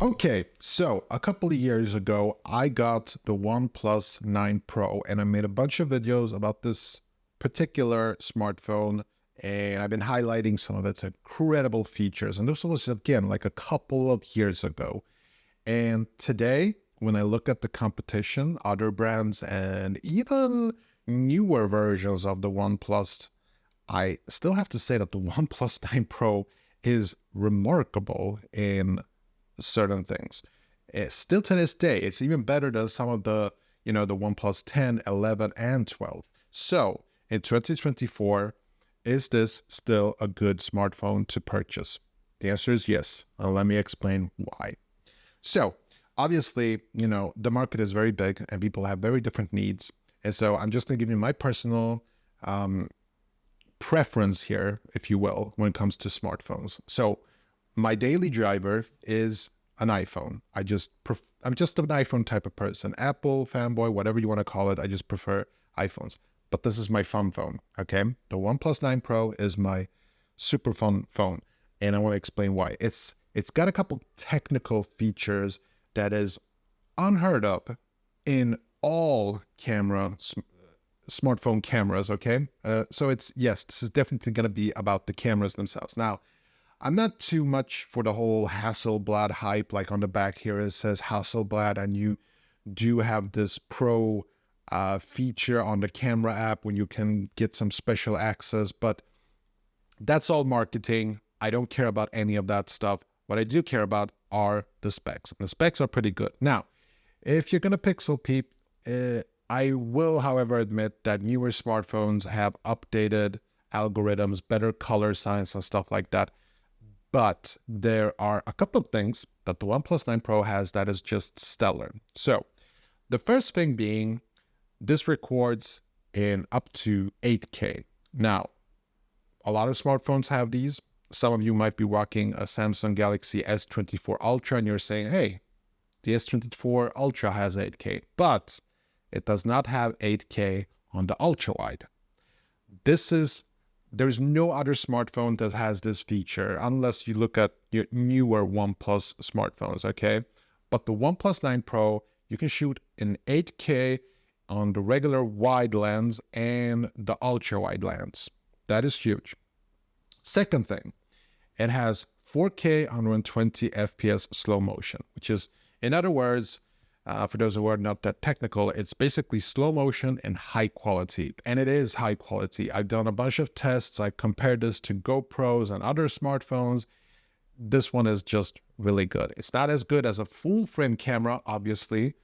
Okay, so a couple of years ago, I got the OnePlus 9 Pro and I made a bunch of videos about this particular smartphone, and I've been highlighting some of its incredible features. And this was, again, like a couple of years ago. And today, when I look at the competition, other brands, and even newer versions of the OnePlus, I still have to say that the OnePlus 9 Pro is remarkable in certain things. Still to this day, it's even better than some of the OnePlus 10, 11, and 12. So in 2024, is this still a good smartphone to purchase? The answer is yes. And let me explain why. So obviously, the market is very big and people have very different needs. And so I'm just going to give you my personal preference here, if you will, when it comes to smartphones. So my daily driver is an iPhone. I'm just an iPhone type of person. Apple fanboy, whatever you want to call it. I just prefer iPhones. But this is my fun phone, okay? The OnePlus 9 Pro is my super fun phone, and I want to explain why. It's got a couple technical features that is unheard of in all smartphone cameras, okay? So yes, this is definitely going to be about the cameras themselves. Now, I'm not too much for the whole Hasselblad hype. Like on the back here, it says Hasselblad, and you do have this pro feature on the camera app when you can get some special access, but that's all marketing. I don't care about any of that stuff. What I do care about are the specs. The specs are pretty good. Now, if you're going to pixel peep, I will, however, admit that newer smartphones have updated algorithms, better color science and stuff like that. But there are a couple of things that the OnePlus 9 Pro has that is just stellar. So the first thing being, this records in up to 8K. Now, a lot of smartphones have these. Some of you might be rocking a Samsung Galaxy S24 Ultra and you're saying, hey, the S24 Ultra has 8K, but it does not have 8K on the ultra wide. There's no other smartphone that has this feature unless you look at your newer OnePlus smartphones, okay? But the OnePlus 9 Pro, you can shoot in 8K on the regular wide lens and the ultra wide lens. That is huge. Second thing, it has 4K 120 FPS slow motion, which is, in other words, for those who are not that technical, it's basically slow motion and high quality. And it is high quality. I've done a bunch of tests. I compared this to GoPros and other smartphones. This one is just really good. It's not as good as a full frame camera, obviously,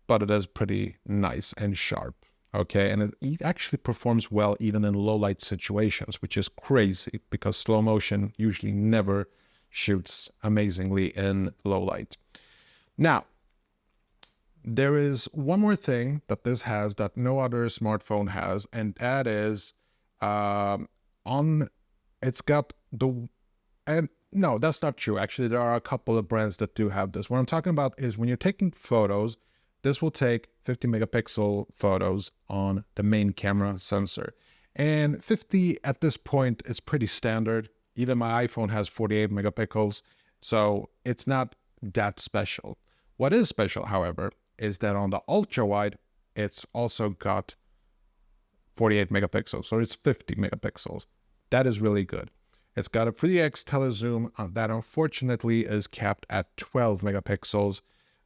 but it is pretty nice and sharp. Okay, and it actually performs well even in low light situations, which is crazy because slow motion usually never shoots amazingly in low light. Now, there is one more thing that this has that no other smartphone has, and that is it's got the, and no, that's not true. Actually, there are a couple of brands that do have this. What I'm talking about is when you're taking photos, this will take 50 megapixel photos on the main camera sensor. And 50 at this point is pretty standard. Even my iPhone has 48 megapixels, so it's not that special. What is special, however, is that on the ultra wide, it's also got 48 megapixels, so it's 50 megapixels. That is really good. It's got a 3x telezoom that unfortunately is capped at 12 megapixels,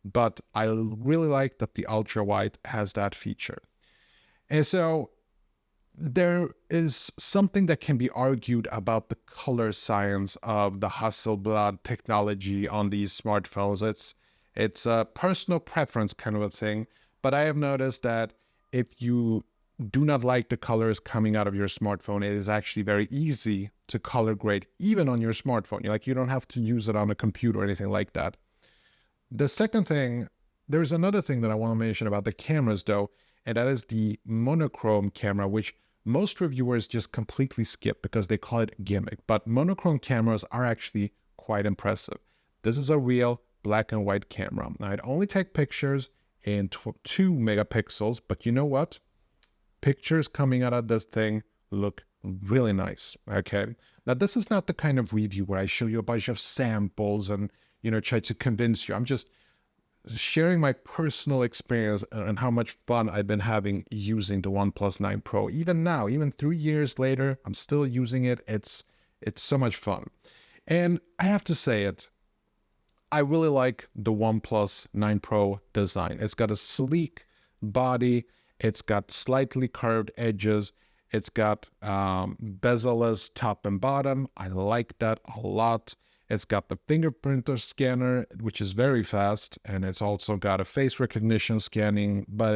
but I really like that the ultra wide has that feature. And so there is something that can be argued about the color science of the Hasselblad technology on these smartphones. It's a personal preference kind of a thing, but I have noticed that if you do not like the colors coming out of your smartphone, it is actually very easy to color grade even on your smartphone. You don't have to use it on a computer or anything like that. The second thing, there's another thing that I want to mention about the cameras though, and that is the monochrome camera, which most reviewers just completely skip because they call it a gimmick. But monochrome cameras are actually quite impressive. This is a real black and white camera. Now, it only takes pictures in 2 megapixels, but you know what? Pictures coming out of this thing look really nice, okay? Now, this is not the kind of review where I show you a bunch of samples and, try to convince you. I'm just sharing my personal experience and how much fun I've been having using the OnePlus 9 Pro. Even now, even 3 years later, I'm still using it. It's so much fun. And I have to say it, I really like the OnePlus 9 Pro design. It's got a sleek body. It's got slightly curved edges. It's got bezel-less top and bottom. I like that a lot. It's got the fingerprint scanner, which is very fast, and it's also got a face recognition scanning, but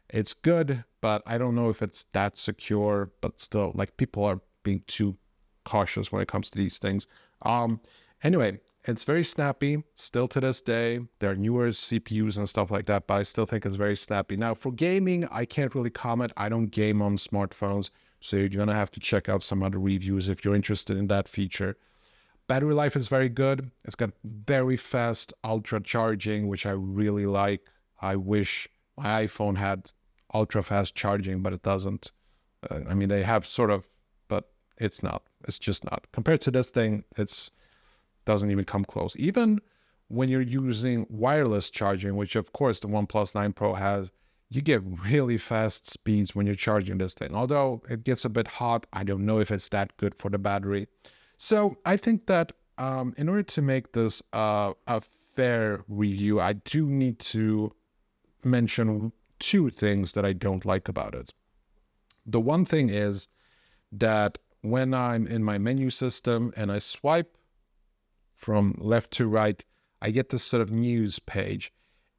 it's good, but I don't know if it's that secure, but still, like, people are being too cautious when it comes to these things. Anyway, it's very snappy still to this day. There are newer CPUs and stuff like that, but I still think it's very snappy. Now, for gaming, I can't really comment. I don't game on smartphones, so you're going to have to check out some other reviews if you're interested in that feature. Battery life is very good. It's got very fast ultra charging, which I really like. I wish my iPhone had ultra fast charging, but it doesn't. I mean, they have sort of, but it's not. It's just not. Compared to this thing, it's doesn't even come close. Even when you're using wireless charging, which of course the OnePlus 9 Pro has, you get really fast speeds when you're charging this thing. Although it gets a bit hot, I don't know if it's that good for the battery. So I think that in order to make this a fair review, I do need to mention two things that I don't like about it. The one thing is that when I'm in my menu system and I swipe from left to right, I get this sort of news page,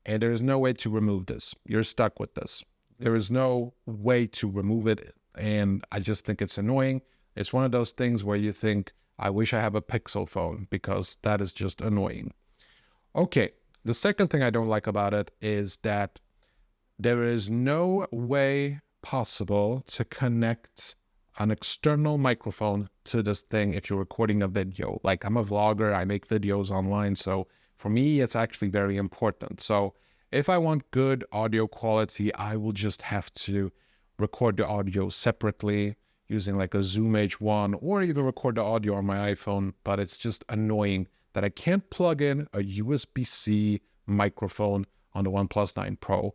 and there is no way to remove this. You're stuck with this. There is no way to remove it, and I just think it's annoying. It's one of those things where you think, I wish I have a Pixel phone, because that is just annoying. Okay, the second thing I don't like about it is that there is no way possible to connect an external microphone to this thing if you're recording a video. Like, I'm a vlogger, I make videos online, so for me, it's actually very important. So if I want good audio quality, I will just have to record the audio separately using like a Zoom H1, or even record the audio on my iPhone, but it's just annoying that I can't plug in a USB-C microphone on the OnePlus 9 Pro.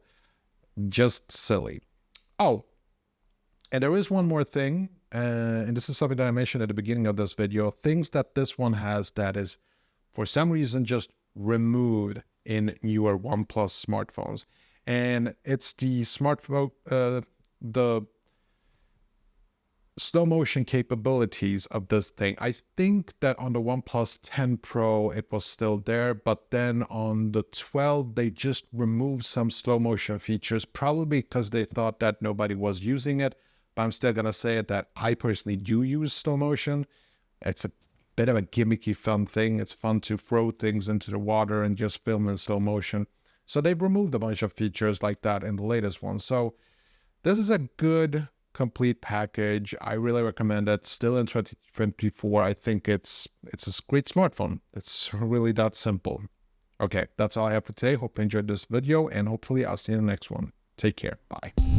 Just silly. Oh, and there is one more thing, and this is something that I mentioned at the beginning of this video, things that this one has that is, for some reason, just removed in newer OnePlus smartphones. And it's the smartphone, the slow motion capabilities of this thing. I think that on the OnePlus 10 Pro, it was still there, but then on the 12, they just removed some slow motion features, probably because they thought that nobody was using it. But I'm still going to say it that I personally do use slow motion. It's a bit of a gimmicky, fun thing. It's fun to throw things into the water and just film in slow motion. So they've removed a bunch of features like that in the latest one. So this is a good complete package. I really recommend it. Still in 2024, I think it's a great smartphone. It's really that simple. Okay, that's all I have for today. Hope you enjoyed this video, and hopefully I'll see you in the next one. Take care. Bye.